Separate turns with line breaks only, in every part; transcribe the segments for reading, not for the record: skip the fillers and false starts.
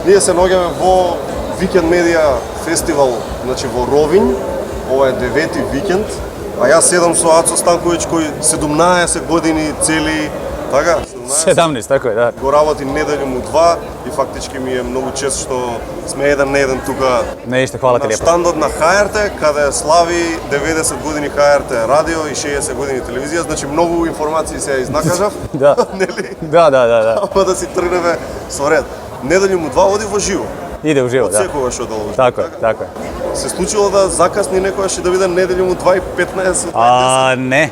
Ние се наоѓаме во Викенд Медија фестивал, значи во Ровин. Ова е 9-ти викенд, а јас седам со Ацо Станковиќ кој 17 години цели, така?
17, tako je, da.
Го работи неделјом у 2 и фактички ми е многу чест што сме еден на еден тука
Ništa, hvala ti
на
lijepo.
штандот на ХРТ, каде слави 90 години ХРТ радио и 60 години телевизија, значи многу информации се изнакажав.
Да.
Нели?
Da.
Ама да си тргнеме со ред. Неделјом у 2 оди во живо.
Ide uživo, da.
Секогаш одел.
Tako je.
Се случило да закасни некојаш и да биде неделјом у 2:15?
Ne.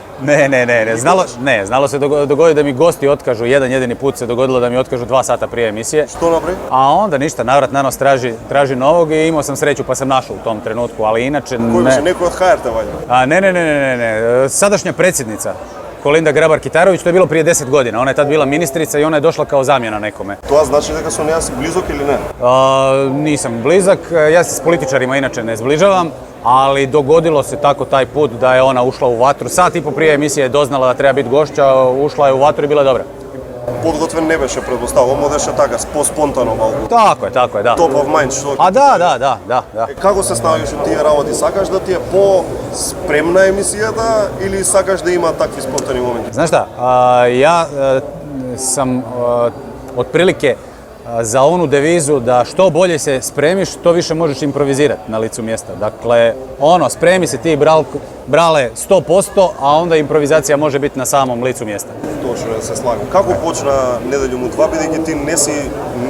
Znalo se dogoditi da mi gosti otkažu, jedan jedini put se dogodilo da mi otkažu 2 sata prije emisije.
Што направи?
A onda ništa, navrat na nos traži novog i imao sam sreću pa sam našao u tom trenutku, ali inače
Кој беше некој од ХРТ ваѓа?
Ne. Sadašnja predsjednica, Kolinda Grabar-Kitarović, to je bilo prije 10 godina. Ona je tad bila ministrica i ona je došla kao zamjena nekome.
Тоа значи дека со неа си близок или не?
Nisam blizak, ja se s političarima inače ne zbližavam, ali dogodilo se tako taj put da je ona ušla u vatru. Sat i po prije emisije je doznala da treba biti gošća, ušla je u vatru i bila je dobra.
Подготвен не беше, предпоставувам, одеше така, по-спонтано малку.
Tako je, da.
Top of mind, што...
A da.
Како се снаоѓаш од тие работи? Сакаш да ти е по-спремна емисијата или сакаш да има такви спонтани моменти?
Znaš šta, ja sam otprilike za onu devizu da što bolje se spremiš, to više možeš improvizirati na licu mjesta. Dakle, spremi se ti brale 100%, a onda improvizacija može biti na samom licu mjesta.
Точно, да се слагам. Како почна неделјом у 2, бидејќи ти не си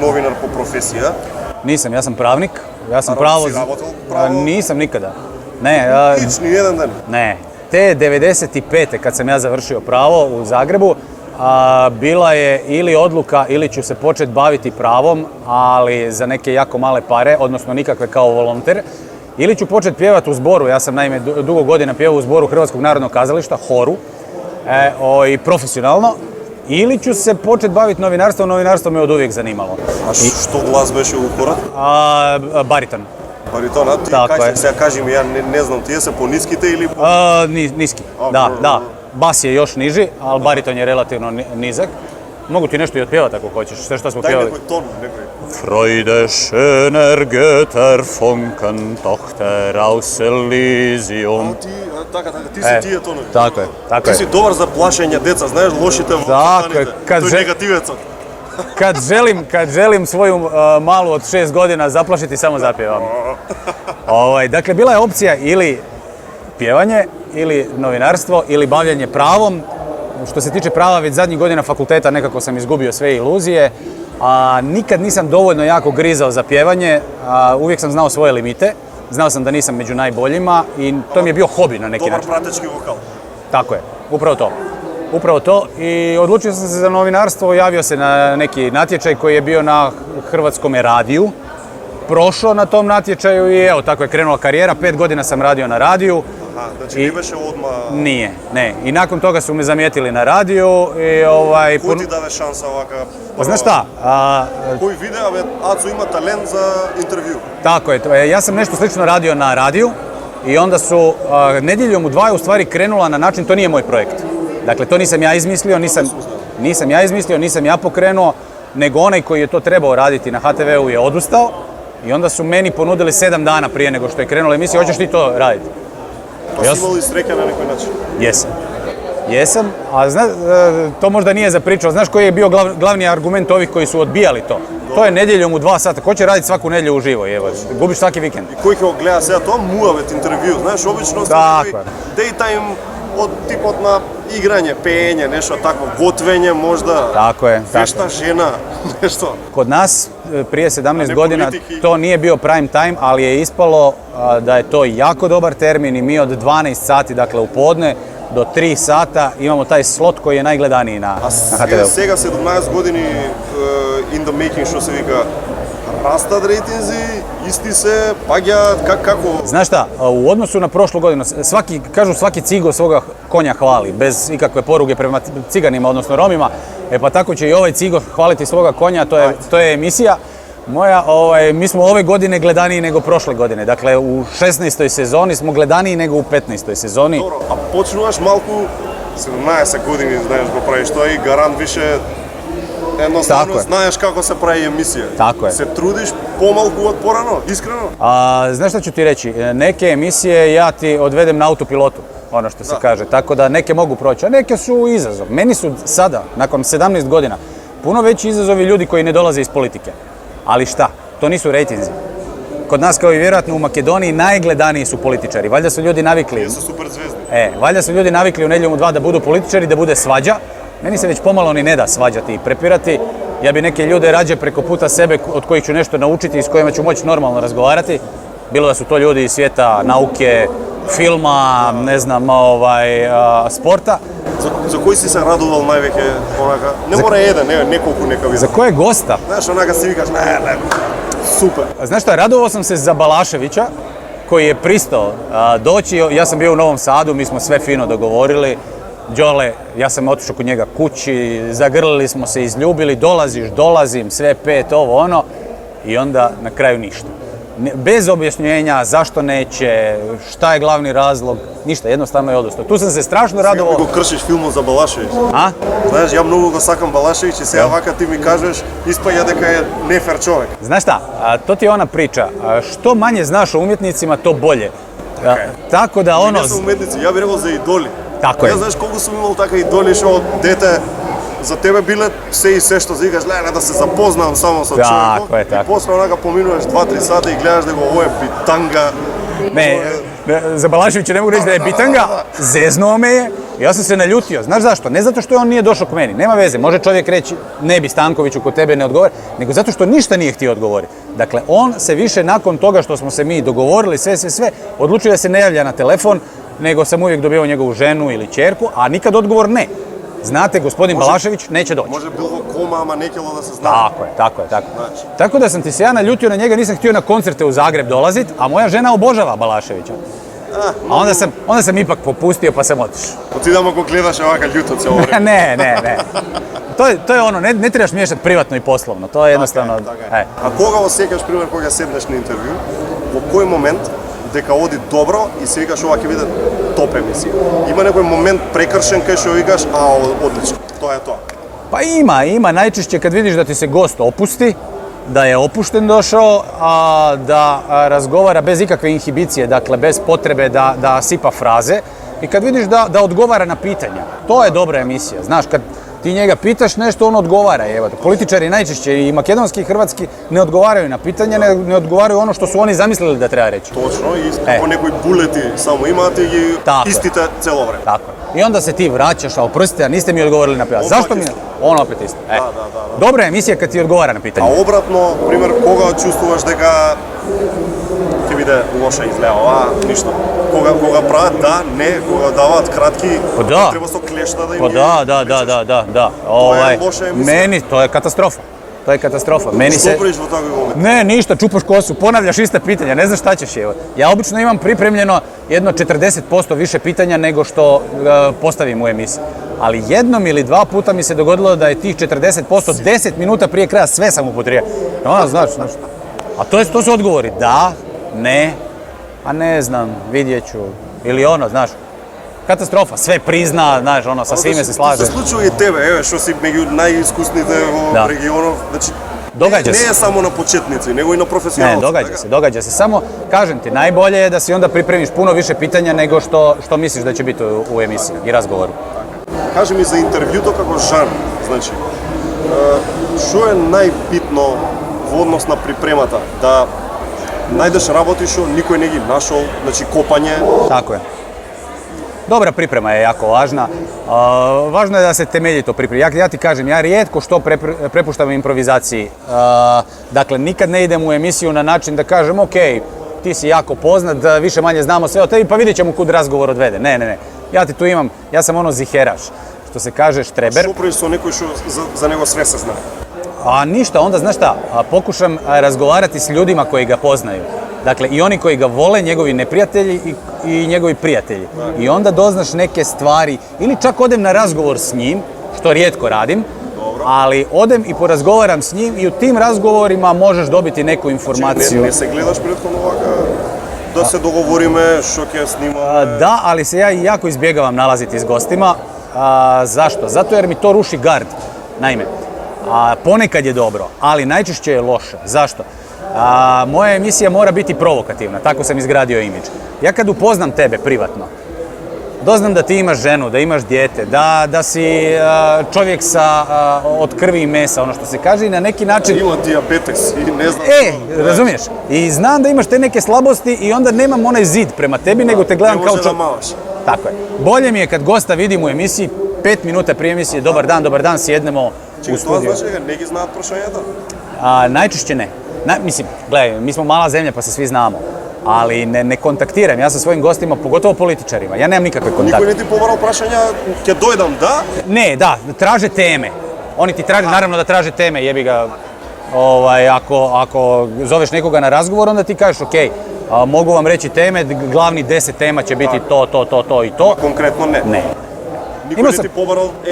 новинар по професија?
Nisam, ja sam pravnik. Ja sam
Si работел право?
Nisam nikada. Ne,
Нич, ни еден ден.
ne. Te 95. kad sam ja završio pravo u Zagrebu, bila je ili odluka ili ću se početi baviti pravom, ali za neke jako male pare, odnosno nikakve kao volonter, ili ću početi pjevati u zboru. Ja sam naime dugo godina pjevao u zboru Hrvatskog narodnog kazališta, horu, i profesionalno, ili ću se početi baviti novinarstvom. Novinarstvo me od uvijek zanimalo.
А што глас беше у хорот?
Bariton.
Баритона, ти сега кажи ми, ја не знам, тие се по-ниските или по...
Niski, da. Bas je još niži, ali bariton je relativno nizak. Mogu ti nešto i otpjevati ako hoćeš, sve što smo pjevali.
Дај некој тон, некој.
Freude schöner Götter funken Tochter aus Elysium.
Ти си тие тонови.
Tako je.
Ти си добар за плашење деца, знаеш лошите во станите. Тој негативецот.
Kad želim svoju malu od 6 godina zaplašiti, samo zapjevam. Dakle, bila je opcija ili pjevanje, ili novinarstvo, ili bavljanje pravom. Što se tiče prava, već zadnjih godina fakulteta nekako sam izgubio sve iluzije, a nikad nisam dovoljno jako grizao za pjevanje, uvijek sam znao svoje limite, znao sam da nisam među najboljima i to mi je bio hobi na neki način.
Dobar pratečki vokal.
Tako je, upravo to i odlučio sam se za novinarstvo, javio se na neki natječaj koji je bio na Hrvatskom radiju, prošao na tom natječaju i evo tako je krenula karijera, 5 godina sam radio na radiju.
Znači ne беше odma...
Nije, ne. I nakon toga su me zamijetili na radiju i
Кој ти даде шанса овака?
Znaš šta?
Кој видеа, бе, Ацо има талент за интервју?
Tako je, ja sam nešto slično radio na radiju i onda su Nedjeljom u 2 u stvari krenula na način, to nije moj projekt. Dakle, to nisam ja izmislio, nisam ja pokrenuo, nego onaj koji je to trebao raditi na HTV-u je odustao i onda su meni ponudili 7 dana prije nego što je krenula emisija, hoćeš ti to raditi?
Pa si imao li sreća na nekoj način?
Jesam, a to možda nije za priču, znaš koji je bio glavni argument ovih koji su odbijali to? To je Nedjeljom u 2 sata, ko će raditi svaku nedjelju uživo, gubiš svaki vikend.
I koji ko gleda сега тоа муавет интервју, знаеш, обично се дејтајм од типот на играње, пеење, нешто такво, готвење možda.
Tako je.
Вешта жена, нешто.
Kod nas prije 17 godina to nije bio prime time, ali je ispalo da je to jako dobar termin i mi od 12 sati, dakle u podne, do 3 sata imamo taj slot koji je najgledaniji na HTV-u.
A сега 17 години in the making, што се вика, rastad rejtinzi, isti se, paѓaат, како...
Znaš šta, u odnosu na prošlu godinu, kažu svaki cigo svoga konja hvali, bez ikakve poruge prema ciganima, odnosno Romima, pa tako će i ovaj cigo hvaliti svoga konja, to je emisija. Mi smo ove godine gledaniji nego prošle godine, dakle u 16. sezoni smo gledaniji nego u 15. sezoni.
Dobro, a počnуваш малку, 17 години, знаеш, го правиш тоа и гарант више Едноставно
Tako je.
знаеш како се прави емисија.
Tako je.
Се трудиш помалку од порано, искрено.
Znaš šta ću ti reći? Neke emisije ja ti odvedem na autopilotu, ono što se kaže, tako da neke mogu proći, a neke su izazov. Meni su sada, nakon 17 godina, puno veći izazovi ljudi koji ne dolaze iz politike. Ali šta? To nisu rejtinzi. Kod nas, kao i vjerojatno u Makedoniji, najgledaniji su političari. Valjda su ljudi navikli...
Jesu super zvezdi.
Valjda su ljudi navikli u Nedjeljom u 2 da budu političari, da bude svađa. Meni se već pomalo ni ne da svađati i prepirati. Ja bi neke ljude rađe preko puta sebe od kojih ću nešto naučiti i s kojima ću moći normalno razgovarati. Bilo da su to ljudi iz svijeta nauke, filma, ne znam, sporta.
За кој си се радувал највеќе, онака? Не мора еден, неколку нека видам.
Za koje gosta?
Знаеш, онака си викаш, не, супер.
Znaš šta, radovao sam se za Balaševića, koji je pristao doći. Ja sam bio u Novom Sadu, mi smo sve fino dogovorili. Đole, ja sam otišao kod njega kući, zagrlili smo se, izljubili, dolazim, sve 5, ovo, ono. I onda na kraju ništa. Bez objašnjenja zašto neće, šta je glavni razlog, ništa, jednostavno je odustao. Tu sam se strašno radovao.
Сега го кршиш филмот за Балашевиќ.
A?
Знаеш, ја многу го сакам Балашевиќ и сега вака ти ми кажеш, испаѓа дека е нефер човек.
Znaš šta, to ti je ona priča, što manje znaš o umjetnicima, to bolje. Tako da ono...
Не сум уметници, ја би рекол за идоли.
Tako je.
Ја знаеш колку сум имал така идоли што од дете за тебе биле се и се што викаш, леле да се запознам само со човекот.
Tako je,
И
tako.
после онака поминуваш 2-3 сата и гледаш дека ово е битанга.
Ne, za Balaševića ne mogu reći da je bitanga, zeznuo me je, ja sam se naljutio. Znaš zašto? Ne zato što on nije došao k meni, nema veze, može čovjek reći ne bi Stankoviću kod tebe ne odgovori, nego zato što ništa nije htio odgovoriti. Dakle, on se više nakon toga što smo se mi dogovorili, sve, odlučio da se ne javlja na telefon, nego sam uvijek dobio njegovu ženu ili ćerku, a nikad odgovor ne. Znate, gospodin Balašević neće doći.
Може било кома, ама некело да се знае.
Tako je.
Znači.
Tako da sam ti se ja naljutio na njega, nisam htio na koncerte u Zagreb dolazit, a moja žena obožava Balaševića. A onda sam ipak popustio pa sam otišao.
Отидам ако гледаш овака љуто цело време.
Ne. To je ono, ne trebaš miješati privatno i poslovno, to je jednostavno...
Така е. А кога осеќаш, пример, кога седнеш на интервју, во кој момент дека оди добро и си викаш ова ќе биде топ емисија? Има некој момент прекршен кај што викаш, одлично, тоа е тоа.
Pa ima, najčešće kad vidiš da ti se gost opusti, da je opušten došao, a da razgovara bez ikakve inhibicije, dakle bez potrebe da sipa fraze i kad vidiš da odgovara na pitanja. To je dobra emisija, znaš, kad ti njega pitaš nešto, on odgovara. Evo, političari najčešće i makedonski i hrvatski ne odgovaraju na pitanja, ne odgovaraju ono što su oni zamislili da treba reći.
Точно, и како некои булети само имате ги
Тако е.
истите цело време.
Tako je. I onda se ti vraćaš, a oprostite, a niste mi odgovorili na pitanje.
On
Zašto
pak
mi...
isto.
On opet isto.
Da.
Dobra je emisija kad ti odgovara na pitanje.
А обратно, пример, кога чувствуваш дека ќе биде лоша изгледа ова, ништо. Кога прават да, не, кога даваат кратки,
Pa da.
треба со клешта да им
Pa
ги
da.
loša emisija.
Meni, to je katastrofa. To je katastrofa. Meni
Што
se...
правиш во такви моменти?
Ne, ništa, čupaš kosu, ponavljaš ista pitanja, ne znaš šta ćeš. Evo. Ja obično imam pripremljeno jedno 40% više pitanja nego što postavim u emisiji. Ali jednom ili dva puta mi se dogodilo da je tih 40% 10 minuta prije kraja sve sam upotrijebio. Ono, znaš. A to su odgovori, da, ne, a ne znam, vidjet ću, ili ono, znaš. Katastrofa, sve prizna, znaš, ono, sa svime se slaže.
Се случува и тебе, еве, што си меѓу најискусните во
Да.
регионов, значи
Događa
не
se.
е само на почетници, него и на
Ne,
професионалци.
događa se. Samo, kažem ti, najbolje je da si onda pripremiš puno više pitanja nego što misliš da će biti u emisiji i razgovoru.
Кажи ми за интервјуто како жанр, значи, што е најбитно во однос на припремата? Да најдеш работи што никој не ги нашол, значи копање.
Tako je. Dobra priprema je jako važna. Važno je da se temeljito pripremi. Ja ti kažem, ja rijetko što prepuštam improvizaciji. Dakle, nikad ne idem u emisiju na način da kažem, ok, ti si jako poznat, više manje znamo sve o tebi, pa vidjet ćemo kud razgovor odvede. Ne. Ja ti tu imam, ja sam ono ziheraš, što se kaže štreber.
Што правиш со некој што за него све се знае?
A ništa, onda znaš šta, pokušam razgovarati s ljudima koji ga poznaju. Dakle, i oni koji ga vole, njegovi neprijatelji i njegovi prijatelji. I onda doznaš neke stvari, ili čak odem na razgovor s njim, što rijetko radim, ali odem i porazgovaram s njim i u tim razgovorima možeš dobiti neku informaciju.
Не се гледаш претходно вака, да се договориме што ќе снимаме.
Da, ali se ja jako izbjegavam nalaziti s gostima. Zašto? Zato jer mi to ruši gard. Naime, Ponekad je dobro, ali najčešće je loše. Zašto? Moja emisija mora biti provokativna, tako sam izgradio imidž. Ja kad upoznam tebe privatno, doznam da ti imaš ženu, da imaš dijete, da si čovjek od krvi i mesa, ono što se kaže, i na neki način...
Ima dijabetes i ne znam...
Razumiješ? I znam da imaš te neke slabosti i onda nemam onaj zid prema tebi, nego te gledam kao čovjek. Tako je. Bolje mi je kad gosta vidim u emisiji, 5 minuta prije emisije, dobar dan, sjednemo u studiju.
To znači da neki znaat prašanjata?
Najčešće ne. Mislim, gledaj, mi smo mala zemlja pa se svi znamo, ali ne kontaktiram. Ja sa svojim gostima, pogotovo političarima, ja nemam nikakve kontakte.
Niko ne ti povarao prašanja, kje dojdam, da?
Ne, da, traže teme. Oni ti traže, naravno da traže teme, jebi ga, ako zoveš nekoga na razgovor, onda ti kažeš, ok, mogu vam reći teme, glavni 10 tema će biti to i to.
Konkretno ne?
Ne.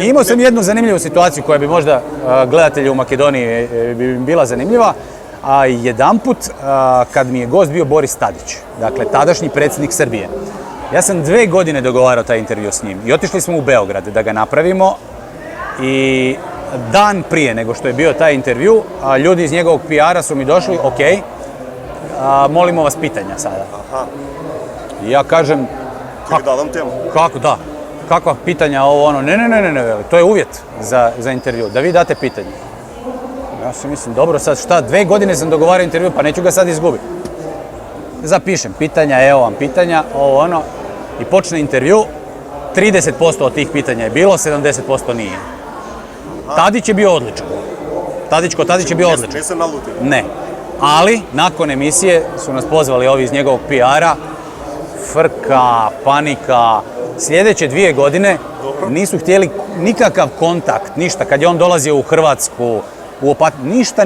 Imao
sam jednu zanimljivu situaciju koja bi možda gledatelju u Makedoniji bi bila zanimljiva. Jedanput kad mi je gost bio Boris Tadić, dakle tadašnji predsjednik Srbije. Ja sam 2 godine dogovarao taj intervju s njim i otišli smo u Beograd da ga napravimo i dan prije nego što je bio taj intervju, ljudi iz njegovog PR-a su mi došli, ok, molimo vas pitanja sada. I ja kažem, kako da? Kakva pitanja, ovo ono, ne, to je uvjet za intervju, da vi date pitanje. Ja se mislim, dobro, sad šta, 2 godine sam dogovarao intervju, pa neću ga sad izgubiti. Zapišem pitanja, evo vam pitanja, ovo ono, i počne intervju, 30% od tih pitanja je bilo, 70% nije. Tadić je bio odličan. Tadić je bio odličan.
Ne se naluti?
Ne. Ali, nakon emisije su nas pozvali ovi iz njegovog PR-a, frka, panika. Sljedeće 2 godine nisu htjeli nikakav kontakt, ništa. Kad je on dolazio u Hrvatsku, ništa,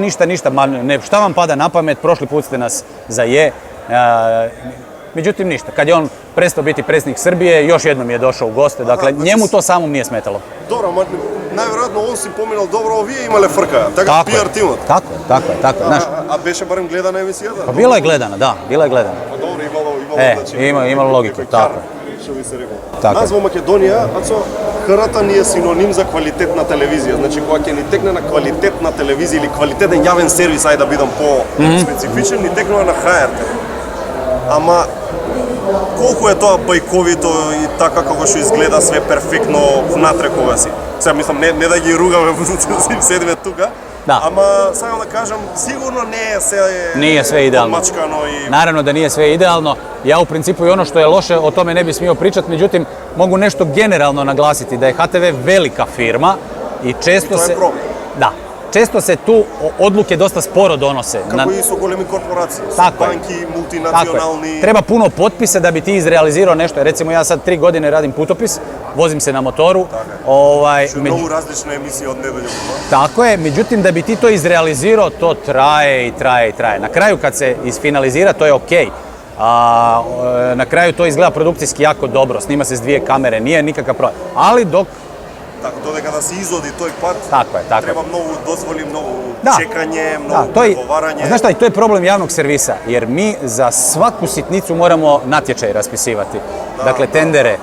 šta vam pada na pamet, prošli put ste nas međutim ništa. Kad je on prestao biti predsjednik Srbije, još jednom je došao u goste, dakle njemu to samom nije smetalo.
Dobro, najvjerojatno on si pominal, dobro, vi imali frka, tako PR timot.
Tako je.
A beše barem gledana emisijata?
Pa bila je gledana, da, bila je gledana.
Pa dobro,
imalo logiku, tako.
Što bi se rekao. Nas во Македонија, храта ни е синоним за квалитетна телевизија. Значи, кога ќе ни текне на квалитетна телевизија или квалитетен јавен сервис, ајде да бидам по-специфичен, ни текнува на ХРТ. Ама, колку е тоа бајковито и така како што изгледа све перфектно внатре кога си. Сега мислам, не да ги ругаме, седиме тука, ама само да кажам, sigurno
nije sve idealno. Naravno da nije sve idealno. Ja u principu i ono što je loše, o tome ne bi smio pričati, međutim, mogu nešto generalno naglasiti, da je HTV velika firma i često se tu odluke dosta sporo donose.
Kako i su golemi korporacije, su banki, multinacionalni...
Treba puno potpisa da bi ti izrealizirao nešto. Recimo ja sad 3 godine radim putopis, vozim se na motoru.
Što je mnogo različne emisije od nedelje.
Tako je, međutim da bi ti to izrealizirao, to traje. Na kraju kad se isfinalizira, to je okej. Na kraju to izgleda produkcijski jako dobro, snima se s 2 kamere, nije nikakav problem. Ali dok
Tako, dodека да се изоди тој пат,
треба
многу дозволи, многу чекање, многу преговарање.
Znaš šta, i to je problem javnog servisa, jer mi za svaku sitnicu moramo natječaj raspisivati. Dakle, tendere.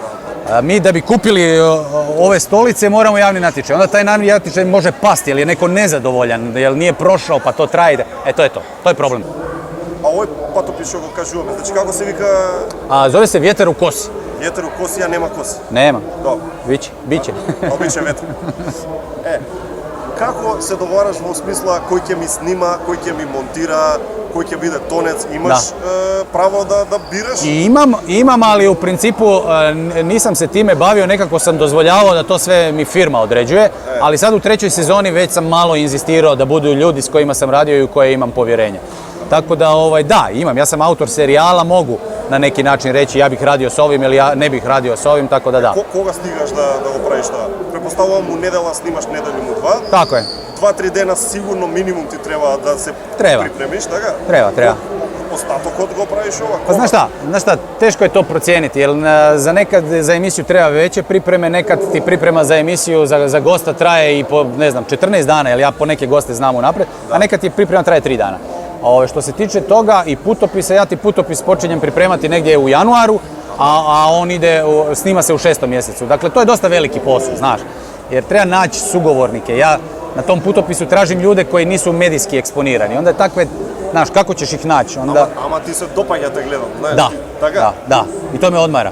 Mi da bi kupili ove stolice moramo javni natječaj. Onda taj javni natječaj može pasti, jer je neko nezadovoljan, jer nije prošao, pa to traje. To je to. To je problem.
A ovoj patopis што го кажуваме, значи како се вика?
Zove se Vjetar u kosi.
Vjetar u kosi, a nema kosi?
Nema.
Dobro.
Biće.
Biće vetar. Kako se dogovaraš во смисла кој ќе ми снима, кој ќе ми монтира, кој ќе биде тонец? Имаш право да бираш?
Imam, ali u principu nisam se time bavio, nekako sam dozvoljavao da to sve mi firma određuje, ali sad u 3. sezoni već sam malo inzistirao da budu ljudi s kojima sam radio i u koje imam povjerenje. Tako da, imam, ja sam autor serijala, mogu na neki način reći ja bih radio s ovim ili ja ne bih radio s ovim, tako da da.
Koga stigaš da го правиш тоа? Препоставувам у недела снимаш неделју 2.
Tako je.
2-3 dena sigurno minimum ti treba da se pripremiš, така?
Treba.
Ostatokot го правиш ова?
Pa znaš šta, teško je to procijeniti, jer za emisiju treba veće pripreme, nekad ti priprema za emisiju, za gosta traje i po, 14 dana, jer ja po neke goste znam unaprijed, a nekad ti priprema traje 3 dana. Što se tiče toga i putopisa, ja ti putopis počinjem pripremati negdje u januaru, a on snima se u 6. mjesecu. Dakle, to je dosta veliki posao, znaš, jer treba naći sugovornike. na tom putopisu tražim ljude koji nisu medijski eksponirani. Onda je takve, znaš, kako ćeš ih naći? Onda...
Ама ти се допаѓа те гледам, знаеш?
Da,
Така?
da. I to me odmara.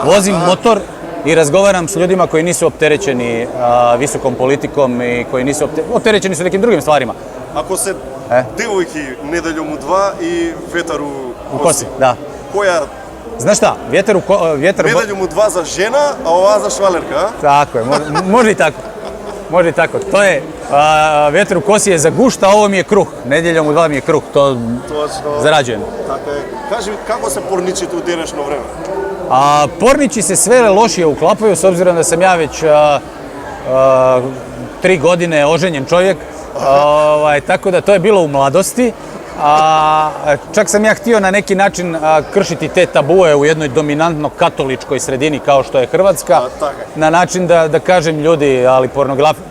Vozim motor i razgovaram s ljudima koji nisu opterećeni visokom politikom i koji nisu opterećeni su nekim drugim stvarima.
Ако се девојки неделјом у 2 и ветар у
Kosi, da.
Која
Znaš šta, vjetar...
неделјом у 2 за жена, а оваа за швалерка, а?
Tako je, može i tako. Može i tako. To je, vjetar u kosi je za gušt, a ovo mi je kruh. Nedjeljom u 2 mi je kruh, to
Точно.
zarađujem.
Така е. Кажи, како се порничите у денешно време?
Pornići se sve lošije uklapaju, s obzirom da sam ja već 3 godine oženjen čovjek, tako da to je bilo u mladosti. Čak sam ja htio na neki način kršiti te tabue u jednoj dominantno katoličkoj sredini kao što je Hrvatska, na način da kažem ljudi, ali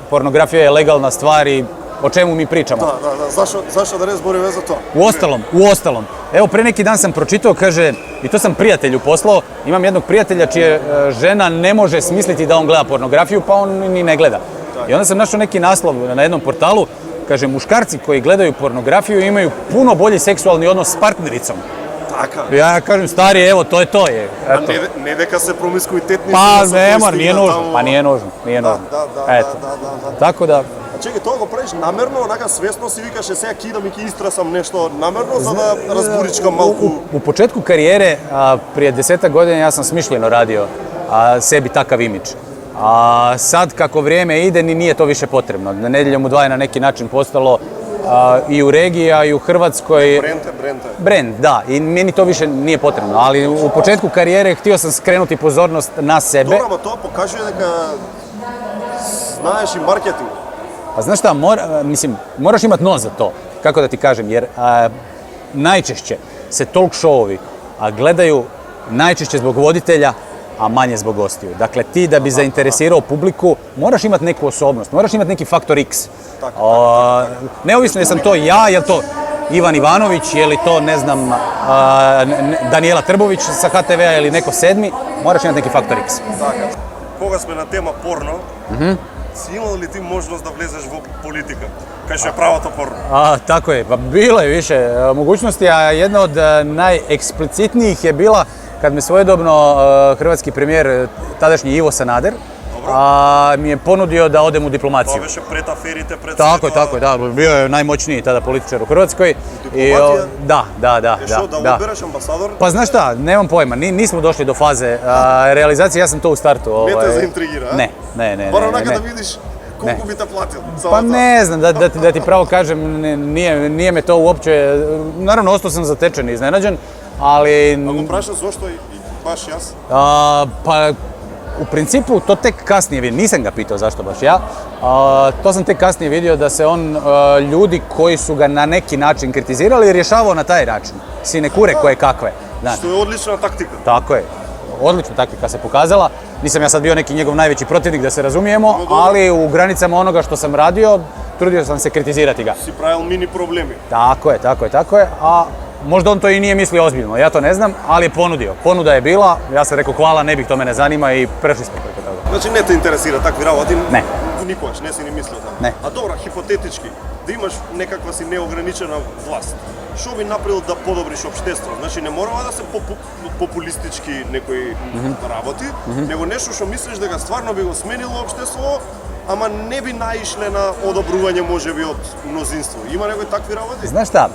pornografija je legalna stvar i o čemu mi pričamo.
Da. Zašto da ne zborim za to?
Uostalom. Evo, pre neki dan sam pročitao, kaže, i to sam prijatelju poslao, imam jednog prijatelja čije žena ne može smisliti da on gleda pornografiju, pa on ni ne gleda. I onda sam našao neki naslov na jednom portalu, kaže, muškarci koji gledaju pornografiju imaju puno bolji seksualni odnos s partnericom.
Така.
Ja kažem, stari, evo, to je to. Eto.
Не дека се промискуитетни.
Pa ne mora, nije nužno. Pa nije nužno. Eto. Tako da...
А чекай, тоа го правиш намерно, онака свесно си викаш, сега кидам и ќе истрасам нешто намерно, за да разбуричкам малку.
U početku karijere, prije 10 godina, ja sam smišljeno radio sebi takav imidž. A sad, kako vrijeme ide, ni nije to više potrebno. Nedjeljom u 2 je na neki način postalo i u regiji, a i u Hrvatskoj... Brand, da. I meni to više nije potrebno. Ali u početku karijere htio sam skrenuti pozornost na sebe.
Dobro, ама тоа покажува дека знаеш и маркетинг.
Pa znaš šta, moraš imati nos za to, kako da ti kažem, jer najčešće se talk showovi gledaju najčešće zbog voditelja, a manje zbog gostiju. Dakle, ti da bi zainteresirao publiku, moraš imati neku osobnost, moraš imati neki faktor X. Neovisno jesam to ja, je li to Ivan Ivanović, je li to, ne znam, Danijela Trbović sa HTV-a ili neko sedmi, moraš imati neki faktor X.
Така. Кога сме на тема порно, си имал ли ти можност да влезеш во политика? Кај што е правото порно?
Tako je, pa bilo je više mogućnosti, a jedna od najeksplicitnijih je bila kad me svojedobno hrvatski premijer, tadašnji Ivo Sanader, mi je ponudio da odem u diplomaciju.
Тоа беше пред аферите, пред
Tako je, da, bio je najmoćniji tada političar u Hrvatskoj.
Diplomatija?
Da.
Шо, да одбереш амбасадор?
Pa znaš šta, nemam pojma, nismo došli do faze realizacije, ja sam to u startu.
Не те заинтригира, а?
Ne.
Мора онака да видиш колку би те платил.
Pa ne znam, da ti pravo kažem, nije me to uopće, naravno ostao sam zatečen i iznenađen, ali...
А го прашаш зошто и баш јас?
Pa u principu to tek kasnije vidim, nisam ga pitao zašto baš ja, to sam tek kasnije vidio da se on ljudi koji su ga na neki način kritizirali rješavao na taj način, sinekure koje kakve.
Што е одлична тактика.
Tako je, odlična taktika se pokazala, nisam ja sad bio neki njegov najveći protivnik da se razumijemo, ali u granicama onoga što sam radio, trudio sam se kritizirati ga.
Си правил мини проблеми.
Tako je, a možda on to i nije mislio ozbiljno, ja to ne znam, ali je ponudio. Ponuda je bila, ja sam rekao hvala, ne bih, to me ne zanima i prešli smo preko toga.
Значи не те интересира такви работи?
Не.
Никогаш не си ни мислил така?
Не.
А добро, хипотетички, да имаш некаква си неограничена власт, што би направил да подобриш општество? Значи не морава да се популистички некои работи, него нешто што мислиш дека стварно би го сменило општество, ама не би наишле на одобрување можеби од мнозинство. Има некои такви работи?
Znaš šta,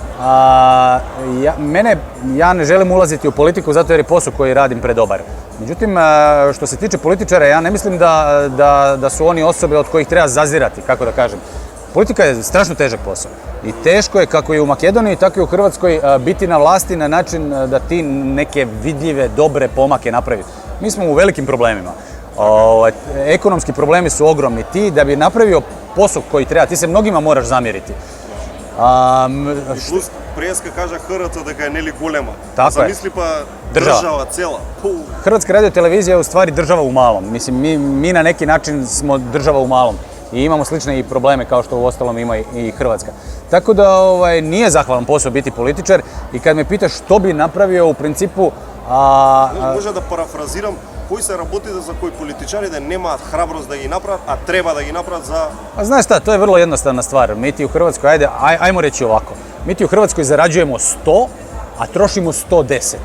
ja ne želim ulaziti u politiku zato jer je posao koji radim predobar. Međutim, što se tiče političara, ja ne mislim da su oni osobe od kojih treba zazirati, kako da kažem. Politika je strašno težak posao i teško je kako i u Makedoniji, tako i u Hrvatskoj biti na vlasti na način da ti neke vidljive, dobre pomake napravi. Mi smo u velikim problemima. Ekonomski problemi su ogromni. Ti da bi napravio posao koji treba, ti se mnogima moraš zamjeriti.
Плюс, преска кажа ХРТ дека е нели голема.
Tako je.
Замисли па држава цела.
Hrvatska radiotelevizija je u stvari država u malom. Mislim, mi na neki način smo država u malom. I imamo slične i probleme kao što u ostalom ima i Hrvatska. Tako da nije zahvalan posao biti političar i kad me pitaš što bi napravio u principu...
Може да парафразирам, кои се работите за кои политичарите немаат храброст да ги направат, а треба да ги направат за...
A znaš šta, to je vrlo jednostavna stvar. Mi ti u Hrvatskoj, ajmo reći ovako, mi ti u Hrvatskoj zarađujemo 100, a trošimo 110.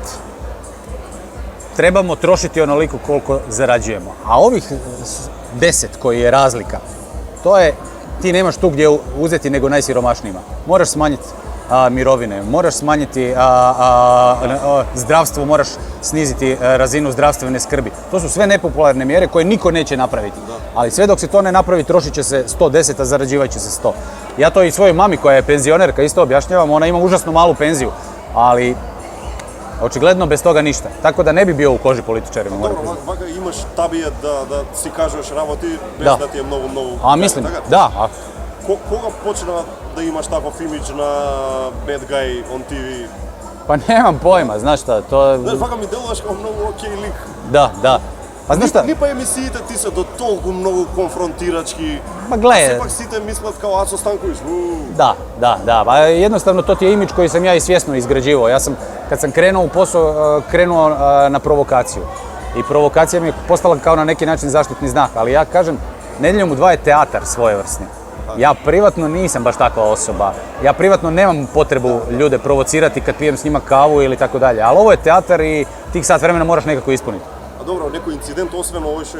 Trebamo trošiti onoliko koliko zarađujemo. A ovih 10 koji je razlika, to je, ti nemaš tu gdje uzeti nego najsiromašnijima. Moraš smanjiti mirovine, moraš smanjiti zdravstvo, moraš sniziti razinu zdravstvene skrbi. To su sve nepopularne mjere koje niko neće napraviti. Ali sve dok se to ne napravi, trošit će se 110, a zarađivat će se 100. Ja to i svojoj mami koja je penzionerka isto objašnjavam, ona ima užasno malu penziju, ali očigledno bez toga ništa. Tako da ne bi bio u koži političarima.
Dobro, vaka имаш табија да си кажеш работи без да ти е многу.
A mislim, da.
Кога почна да имаш таков имидж на bad guy on TV?
Pa nemam pojma, znaš šta, to...
Знаеш, вака ми делуваш како многу окей лик.
Da. Pa znaš šta?
Ни па емисиите ти се до толку многу конфронтирачки.
Ma gle,
Сепак сите мислат као Ацо Станковиć.
da. Pa jednostavno to ti je imidž koji sam ja i svjesno izgrađivao. Ja sam, kad sam krenuo u posao, krenuo na provokaciju. I provokacija mi je postala kao na neki način zaštitni znak. Ali ja kažem, Nedjeljom u 2 je teatar svojevrsni. Ja privatno nisam baš takva osoba. Ja privatno nemam potrebu ljude provocirati kad pijem s njima kavu ili tako dalje. Ali ovo je teatar i tih sat vremena moraš nekako ispuniti.
A dobro, некој инцидент освен овој што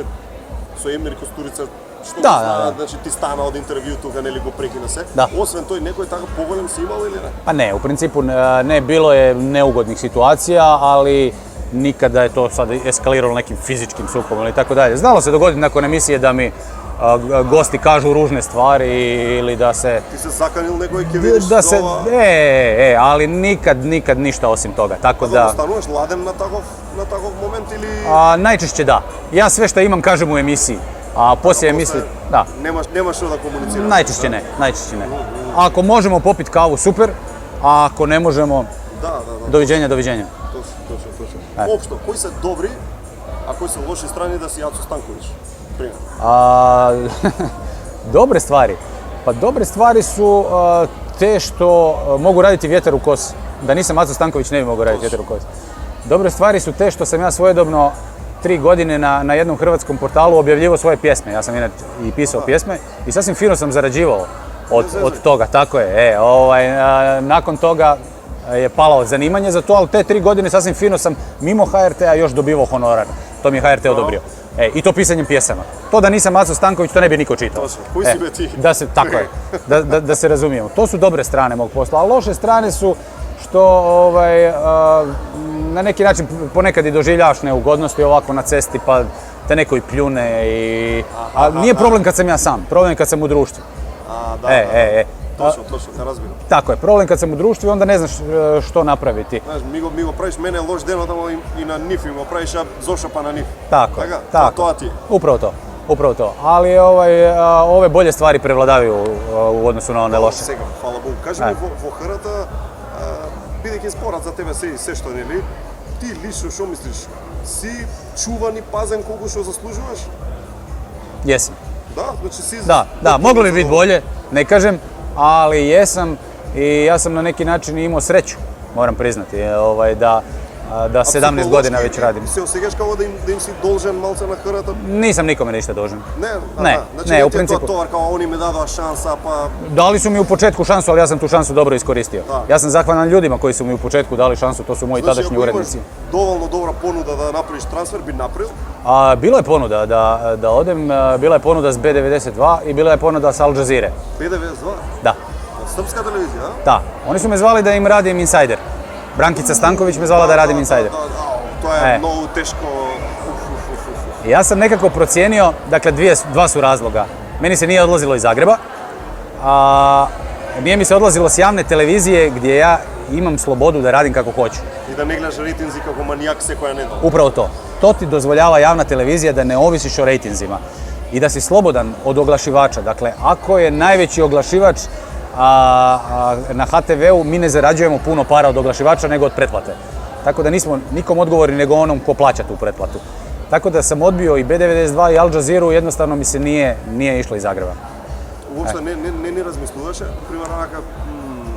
со Емир Костурица што
Да.
значи ти стана од интервју тука, нели го прекина се.
Да.
Освен тој некој така поголем си имал или не?
Pa ne, u principu ne, bilo je neugodnih situacija, ali nikada je to sad eskaliralo nekim fizičkim sukobom ili tako dalje. Znalo se dogoditi nakon emisije da mi gosti kažu ružne stvari ili da se...
Ti se zakanil некој ќе видиш
Da se,
ова?
ali nikad ništa osim toga, tako
Да
da...
стануваш ладен на таков момент или
Najčešće da. Ja sve što imam kažem u emisiji, a poslije emisije, da.
Немаш што да комуницираш.
Najčešće ne. Ako možemo popiti kavu, super, a ako ne možemo,
Да.
doviđenja.
Точно. Општо, кои се добри, а кои се лоши страни да си Ацо Станковиć? Пример.
Dobre stvari. Pa dobre stvari su te što mogu raditi vjetar u kosi. Da nisam Aco Stanković ne bi mogao raditi vjetar u kosi. Dobre stvari su te što sam ja svojedobno 3 godine na jednom hrvatskom portalu objavljivao svoje pjesme. Ja sam inače i pisao pjesme i sasvim fino sam zarađivao od toga. Tako je. Nakon toga je palao zanimanje za to, ali te 3 godine sasvim fino sam mimo HRT-a još dobivao honorar. To mi je HRT odobrio. I to pisanjem pjesama. To da nisam Aco Stanković, to ne bi niko čitao.
Koji si be ti?
Tako je, da se razumijemo. To su dobre strane mog posla, a loše strane su što na neki način ponekad i doživljavaš neugodnosti ovako na cesti pa te neko i pljune a nije problem kad sam ja sam, problem je kad sam u društvu.
Точно, те разбирам.
Tako je, problem kad sam u društvu i onda ne znaš što napraviti.
Знаеш, ми го правиш мене лош ден, одама и на нив ми го правиш, а зошо па на нив.
Tako,
Тоа ти.
Upravo to. Ali ove bolje stvari prevladavaju u odnosu na one loše.
Сега, фала Богу. Кажи ми во ХРТ, бидејќи спорат за тебе се што нели, ти лично што мислиш? Си чуван и пазен колку што заслужуваш?
Jesam.
Да, значи си...
Da, moglo bi biti bolje, ne kažem, ali jesam i ja sam na neki način imao sreću, moram priznati, da 17 godina već radim.
Се осеќаш како да им си должен малце на ХРТ?
Nisam nikome ništa dužan.
Ne,
u principu.
Товар, kao oni mi dadu šansa, pa...
Dali su mi u početku šansu, ali ja sam tu šansu dobro iskoristio. Ja sam zahvalan ljudima koji su mi u početku dali šansu, to su moji tadašnji urednici.
Dovoljno dobra ponuda da napraviš transfer, bi napravil?
Bilo je ponuda da odem, bila je ponuda s B92 i bila je ponuda s Al Jazeera.
B92?
Da.
Srpska televizija, a?
Da. Oni su me zvali da im radim Insider. Brankica Stanković me zvala da radim Insider.
To je mnogo teško.
Ja sam nekako procijenio, dakle dva su razloga. Meni se nije odlazilo iz Zagreba, a nije mi se odlazilo s javne televizije gdje ja imam slobodu da radim kako hoću.
I da ne gledaš rejtinzi kako manijak se koja ne da.
Upravo to. To ti dozvoljava javna televizija da ne ovisiš o rejtinzima i da si slobodan od oglašivača. Dakle, ako je najveći oglašivač na HTV-u, mi ne zarađujemo puno para od oglašivača nego od pretplate. Tako da nismo nikom odgovorni nego onom ko plaća tu pretplatu. Tako da sam odbio i B92 i Al Jazeera, jednostavno mi se nije išlo iz Zagreba.
Uopšte ne razmisluješ, primjer, onaka...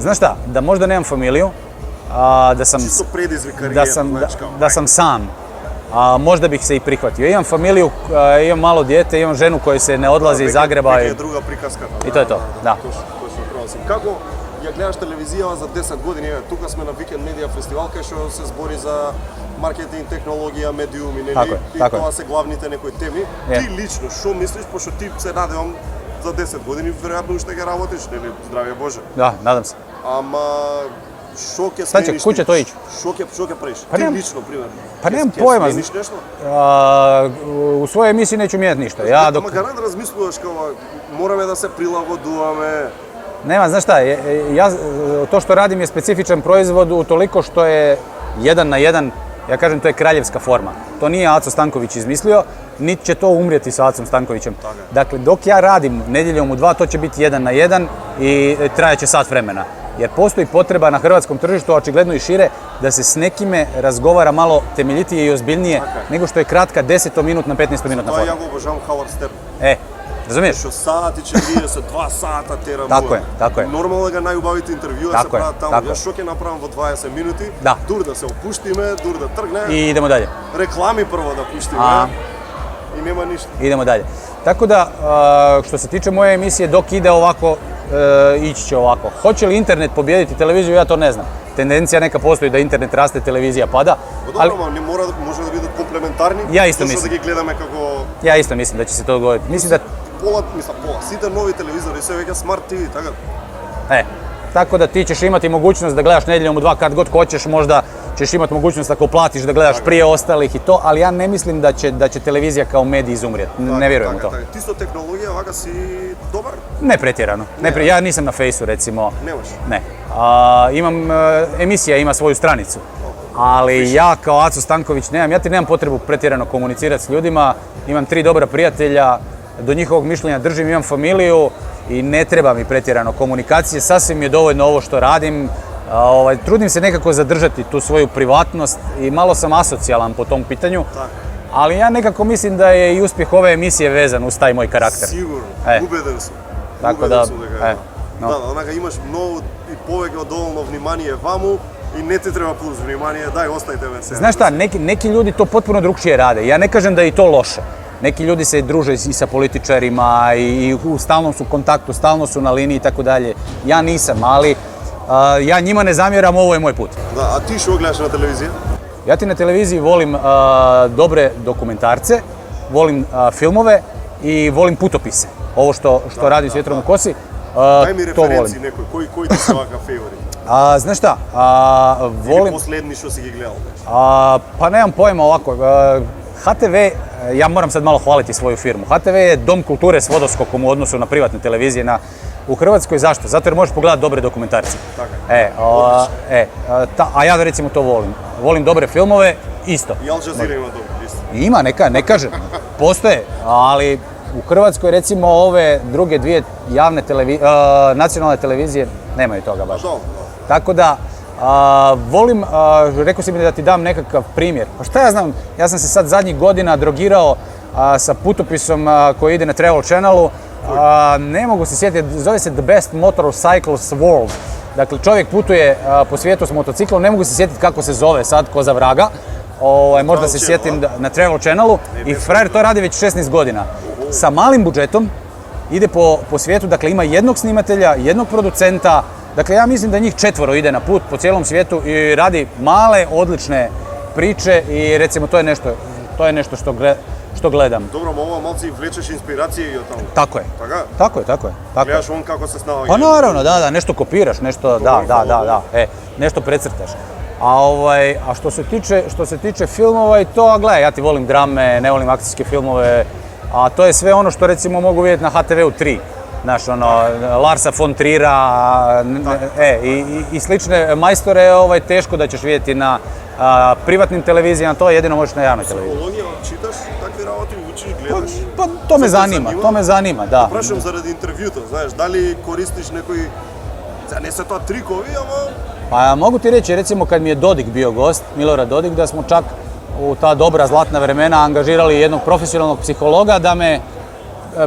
Znaš šta, da možda nemam familiju,
Čisto predizvi karijera,
da sam sam, a možda bih se i prihvatio. Imam familiju, imam malo dijete, imam ženu koja se ne odlazi iz Zagreba.
Neka je druga prikaska.
I to je to, da.
Точно право си. Како ја гледаш телевизија за 10 години, тука сме на Weekend Media Festival, кај што се збори за маркетинг, технологија, медиуми, нели? И тоа се главните некои теми. Ти лично, што мислиш, пошто ти се надевам за 10 години, веројатно уште ќе работиш, нели? Здравје Боже.
Да, надам се.
Ама што ќе смениш?
Ку ќе тоа иќу?
Што ќе правиш? Ти лично, примерно.
Па немам појма.
Смениш нешто?
У својoj емисiji neću mijenjati ništa.
Ама гарант размислуваш како мораме да се прилагодуваме.
Nema, znaš šta, to što radim je specifičan proizvod utoliko što je 1 na 1, ja kažem, to je kraljevska forma. To nije Aco Stanković izmislio, niti će to umrijeti sa Acom Stankovićem. Dakle, dok ja radim nedjeljom u 2, to će biti 1 na 1 i trajaće sat vremena. Jer postoji potreba na hrvatskom tržištu, a očigledno i šire, da se s nekime razgovara malo temeljitije i ozbiljnije nego što je kratka 10-minutna, 15-minutna forma.
Ja го обожавам Howard Stern.
Razumiješ?
Што сати 40, 2 сата терам.
Tako je.
Нормално да ги најубавите интервјуа се прават таму. Ја што ќе направам во 20 минути? Дур да се опуштиме, дур да тргне.
I idemo dalje.
Реклами прво да пуштиме. I nema ništa.
Idemo dalje. Tako da, što se tiče moje emisije, dok ide ovako, ići će ovako. Hoće li internet pobijediti televiziju, ja to ne znam. Tendencija neka postoji da internet raste, televizija pada.
Dobro, не може да бидат комплементарни.
Ja isto mislim.
Да ги гледаме како...
Ja isto mislim da će se to dogoditi. Mislim da...
Pola, site novi televizori, sve već smart TV, tako?
Tako da ti ćeš imati mogućnost da gledaš nedjeljom u 2 kad god hoćeš, možda ćeš imati mogućnost ako platiš da gledaš prije ostalih i to, ali ja ne mislim da će televizija kao medij izumrijeti. Ne vjerujem u to.
Ti sto tehnologija, ovaka si dobar?
Ne pretjerano. Ja nisam na Fejsu, recimo.
Nemaš?
Ne. Emisija ima svoju stranicu. Ali ja kao Aco Stanković ja ti nemam potrebu pretjerano komunicirati s ljudima, imam 3 dobra prijatelja, do njihovog mišljenja držim, imam familiju i ne treba mi pretjerano komunikacije, sasvim je dovoljno ovo što radim. Trudim se nekako zadržati tu svoju privatnost i malo sam asocijalan po tom pitanju, ali ja nekako mislim da je i uspjeh ove emisije vezan uz taj moj karakter.
Sigurno, ubeden sam.
Tako da,
онака имаш многу и повеќе од доволно внимание ваму и не ти треба плюс внимание, дај остајте ме се.
Znaš šta, neki ljudi to potpuno drugčije rade. Ja ne kažem da je i to loše. Neki ljudi se druže i sa političarima i u stalnom su kontaktu, stalno su na liniji i tako dalje. Ja nisam, ali ja njima ne zamjeram, ovo je moj put.
Da, a ti što gledaš na televiziji?
Ja ti na televiziji volim dobre dokumentarce, volim filmove i volim putopise. Ovo što radi s Vjetrom u kosi.
Daj mi referenciji nekoj, koji ti se ovakav favorit?
Znaš šta, volim...
Ili poslednji što si gi gledal?
Pa nemam pojma ovako. HTV, ja moram sad malo hvaliti svoju firmu. HTV je dom kulture s vodoskokom u odnosu na privatne televizije u Hrvatskoj. Zašto? Zato jer možeš pogledati dobre dokumentarce. A ja recimo to volim. Volim dobre filmove, isto.
I Al Jazeera ima dobro, isto.
Ima, ne kažem. Postoje, ali u Hrvatskoj recimo ove druge 2 javne nacionalne televizije nemaju toga baš. Tako da, volim, rekao si mi da ti dam nekakav primjer. Pa šta ja znam, ja sam se sad zadnjih godina drogirao sa putopisom koji ide na Travel Channelu. Ne mogu se sjetiti, zove se The Best Motorcycles World. Dakle, čovjek putuje po svijetu s motociklom, ne mogu se sjetiti kako se zove sad, ko za vraga. Možda se sjetim na Travel Channelu i frajer to radi već 16 godina. Sa malim budžetom ide po svijetu, dakle ima jednog snimatelja, jednog producenta. Dakle, ja mislim da njih 4 ide na put po cijelom svijetu i radi male, odlične priče i recimo to je nešto što gledam.
Dobro, ovo malci vlečeš inspiracije i od tamo.
Tako je. Tako je.
Gledaš on kako se snalazi.
Pa naravno, da, nešto kopiraš, nešto, nešto precrtaš. A što se tiče filmova i to, gledaj, ja ti volim drame, ne volim akcijske filmove, a to je sve ono što recimo mogu vidjeti na HTV-u 3. Znaš, Larsa von Trier'a i slične majstore teško da ćeš vidjeti na privatnim televizijama, to jedino možeš na javnoj televiziji.
Psihologija, čitaš takve ravoti, učiš, gledaš?
Pa to me zanima, da.
Prašam zaradi intervjuta, znaš, da li koristiš nekoj, ne se to trikovi, ama...
Pa mogu ti reći, recimo kad mi je Dodik bio gost, Milorad Dodik, da smo čak u ta dobra zlatna vremena angažirali jednog profesionalnog psihologa da me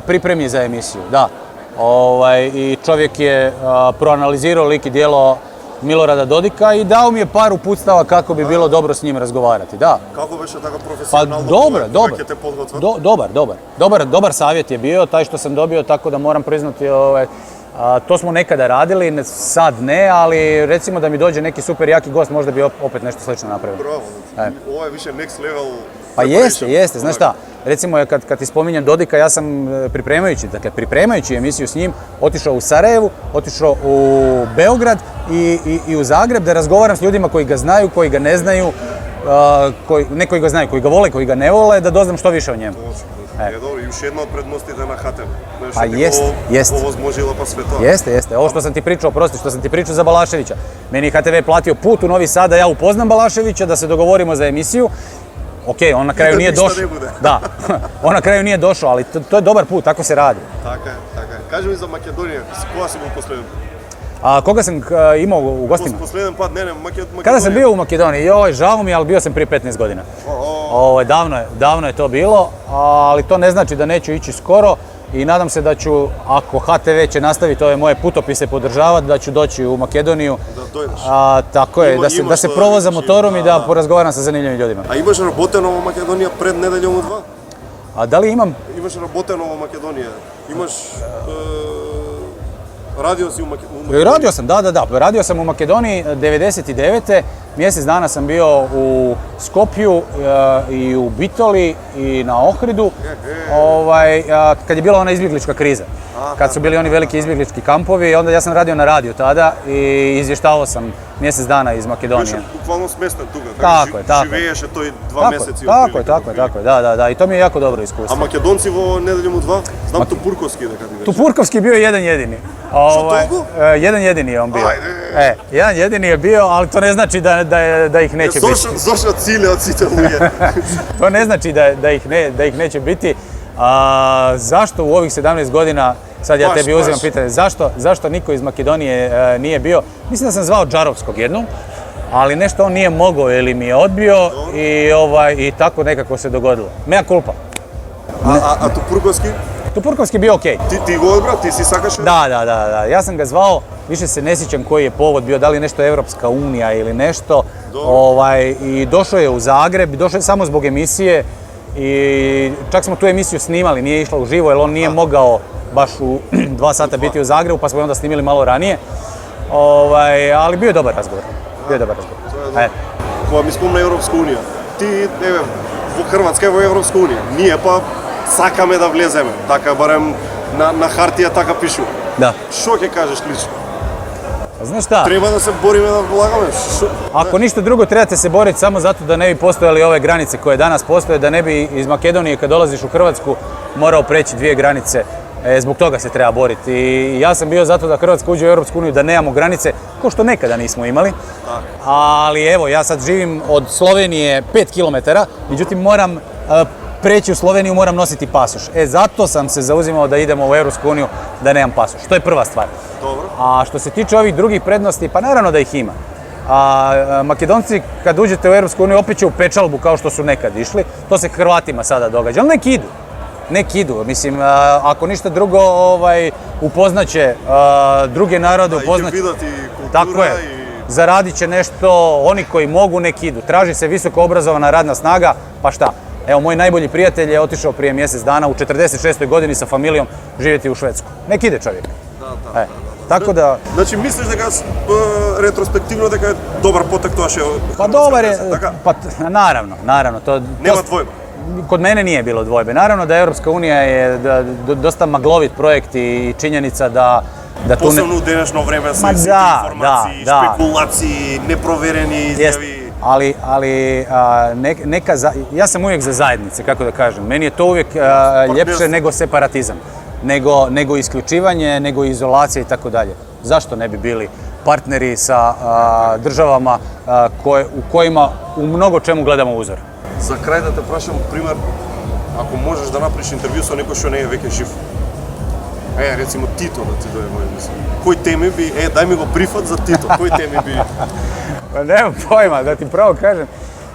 pripremi za emisiju, da. I čovjek je proanalizirao lik i djelo Milorada Dodika i dao mi je par uputstava kako bi bilo dobro s njim razgovarati, da.
Kako беше така
Pa
професионално?
dobar savjet je bio, taj što sam dobio, tako da moram priznati, to smo nekada radili, sad ne, ali recimo da mi dođe neki super jaki gost, možda bi opet nešto slično napravio.
Браво. Ова е више next level.
Pa jeste, znaš šta, recimo kad ti spominjem Dodika, ja sam pripremajući emisiju s njim, otišao u Sarajevu, otišao u Beograd i u Zagreb da razgovaram s ljudima koji ga znaju, koji ga ne znaju, ne koji ga znaju, koji ga vole, koji ga ne vole, da doznam što više o njemu.
Dobro, i još jedna od prednostите na HTV.
Pa jest.
Ovozможила pa sve to.
Jeste. Ovo što sam ti pričao za Balaševića. Meni je HTV platio put u Novi Sad da ja upoznam Balaševića, da se dogovorimo za emisiju. Ok, on na kraju nije došao. Da, on na kraju nije došao, ali to je dobar put, tako se radi.
Така е. Кажи ми за Македонија, с кога си бил последен?
A koga sam imao u gostima?
Последен пат, не, Македонија.
Kada sam bio u Makedoniji, žao mi je, ali bio sam prije 15 godina. Davno je to bilo, ali to ne znači da neću ići skoro i nadam se da ću, ako HTV će nastaviti ove moje putopise podržavati, da ću doći u Makedoniju.
Da dojdeš.
Tako je, da se provozam motorom i da porazgovaram sa zanimljivim ljudima.
A imaš работено во Македонија пред неделјом два?
A da li imam?
Имаш работено во Македонија. Имаш radio si u Makedoniji?
Radio sam, da. Radio sam u Makedoniji 99. Mjesec dana sam bio u Skopju i u Bitoli i na Ohridu, kad je bila ona izbjeglička kriza. Kad su bili oni veliki izbjeglički kampovi, onda ja sam radio na radiju tada i izvještavao sam mjesec dana iz Makedonije.
Беше буквално сместен тука,
Tako je.
живееше тој 2 месеци.
Tako je, da, i to mi je jako dobro iskustvo.
A Makedonci во неделјом 2? Знам Тупурковски дека ти беше.
Tupurkovski bio jedan jedini. Jedan jedini je on bio. Jedan jedini je bio, ali to ne znači da ih neće biti.
Зошто cilje од сите луѓе?
To ne znači da ih neće biti. Zašto u ovih 17 godina, sad ja tebi uzimam pitanje, zašto niko iz Makedonije nije bio? Mislim da sam zvao Džarovskog jednom, ali nešto on nije mogao ili mi je odbio i tako nekako se dogodilo. Mea culpa.
A Tupurkovski?
Tupurkovski bio okej.
Ti го odbra, ti si sakaš?
Da. Ja sam ga zvao, više se ne sjećam koji je povod bio, da li nešto Evropska unija ili nešto. I došao je u Zagreb, došao je samo zbog emisije i čak smo tu emisiju snimali, nije išla uživo jer on nije mogao baš u 2 sata biti u Zagrebu, pa smo je onda snimili malo ranije. Ali bio je dobar razgovor.
Кога ми спомна Европска унија, ти, во Хрватска е во Европска унија, ние па сакаме да влеземе, така барем на хартија така пишува.
Da.
Што ќе кажеш лично?
Znaš šta?
Треба да се бориме да влагаме.
Ako ništa drugo, trebate se boriti samo zato da ne bi postojali ove granice koje danas postoje, da ne bi iz Makedonije kad dolaziš u Hrvatsku morao preći 2 granice. Zbog toga se treba boriti. I ja sam bio zato da Hrvatska uđe u Europsku uniju, da nemamo granice, kao što nekada nismo imali. Ali evo, ja sad živim od Slovenije 5 km, međutim moram preći u Sloveniju, moram nositi pasoš. Zato sam se zauzimao da idemo u Europsku uniju, da nemam pasoš. To je prva stvar.
Dobro.
A što se tiče ovih drugih prednosti, pa naravno da ih ima. Makedonci kad uđete u Europsku uniju opet će u pečalbu kao što su nekad išli. To se Hrvatima sada događa, ali neki idu. Mislim, ako ništa drugo, upoznaće druge narode, upoznaće. Tako je. Zaradit će nešto, oni koji mogu nek idu. Traži se visoko obrazovana radna snaga, pa šta? Evo, moj najbolji prijatelj je otišao prije mjesec dana u 46. godini sa familijom živjeti u Švedsku. Nek ide čovjek. Tako da...
Значи мислиш дека ретроспективно дека е добар потек тоа ше?
Pa dobar je, pa naravno.
Nema dvojba.
Kod mene nije bilo dvojbe. Naravno da Europska unija je dosta maglovit projekt i činjenica da tu
Posebno u današnjo vreme sa informaciji, špekulaciji, neprovereni izjavi.
Ali ja sam uvijek za zajednice, kako da kažem. Meni je to uvijek ljepše nego separatizam, nego isključivanje, nego izolacija i tako dalje. Zašto ne bi bili partneri sa državama u kojima u mnogo čemu gledamo uzor?
За крај да те прашам, пример, ако можеш да направиш интервју со некој што не е веќе жив. Рецимо Тито да ти дојде во емисија. Кои теми би, дај ми го брифат за Тито, кои теми би?
Pa nemam pojma, da ti pravo kažem,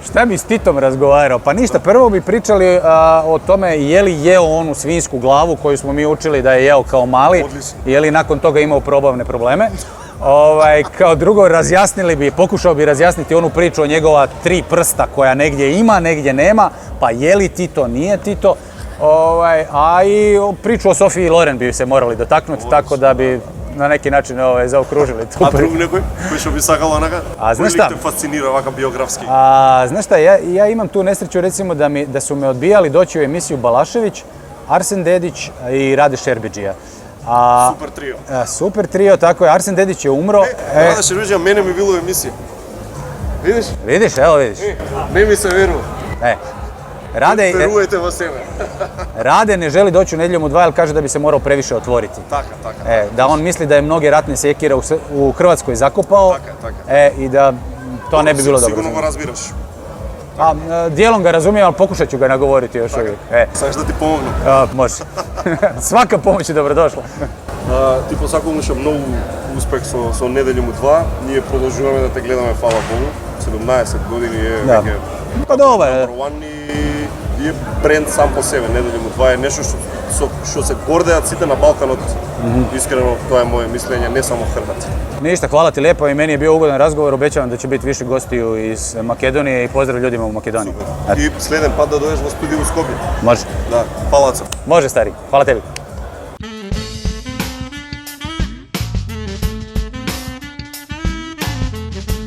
šta bi s Titom razgovarao? Pa ništa, prvo bi pričali o tome je li jeo onu svinjsku glavu koju smo mi učili da je jeo kao mali, je li nakon toga imao probavne probleme. Kao drugo, pokušao bi razjasniti onu priču o njegova 3 prsta koja negdje ima, negdje nema, pa je li Tito, nije Tito. A i priču o Sofiji Loren bi se morali dotaknuti, tako da bi na neki način zaokružili tu.
A друг некој кој што би сакал онака?
Знаеш šta?
Кој те фасцинира вака биографски?
Znaš šta, ja imam tu nesreću recimo da su me odbijali doći u emisiju Balašević, Arsen Dedić i Rade Šerbedžija.
Супер трио.
Super trio, tako je. Arsen Dedić je umro.
Рада Шеrbedžija мене ми било емисија. Видиш?
Vidiš, evo vidiš.
Не ми се верува. Верувајте во себе.
Rade ne želi doći u Nedjeljom u 2 jer kaže da bi se morao previše otvoriti.
Така.
Da on misli da je mnoge ratne sekire u Hrvatskoj zakopao.
Така.
I da to ne bi bilo dobro.
Сигурно го разбираш.
Dijelom ga razumijem, ali pokušat ću ga nagovoriti još uvijek.
Сакаш да ти помогнам?
Može. Svaka pomoć je dobrodošla.
Ти посакувам многу успех со Неделјом у 2. Ние продолжуваме да те гледаме, фала Богу. 17 години е веќе
Pa dobro.
number one и е бренд сам по себе. Неделјом у 2 е нешто што се гордеат сите на Балканот. Искрено, тоа е моје мислење, не само Хрвати.
Ništa, hvala ti lijepo i meni je bio ugodan razgovor. Obećavam da će biti više gostiju iz Makedonije i pozdrav ljudima u Makedoniji.
И следен пат да дојдеш во студио у Скопје.
Može.
Да, палаца.
Može, stari. Hvala tebi.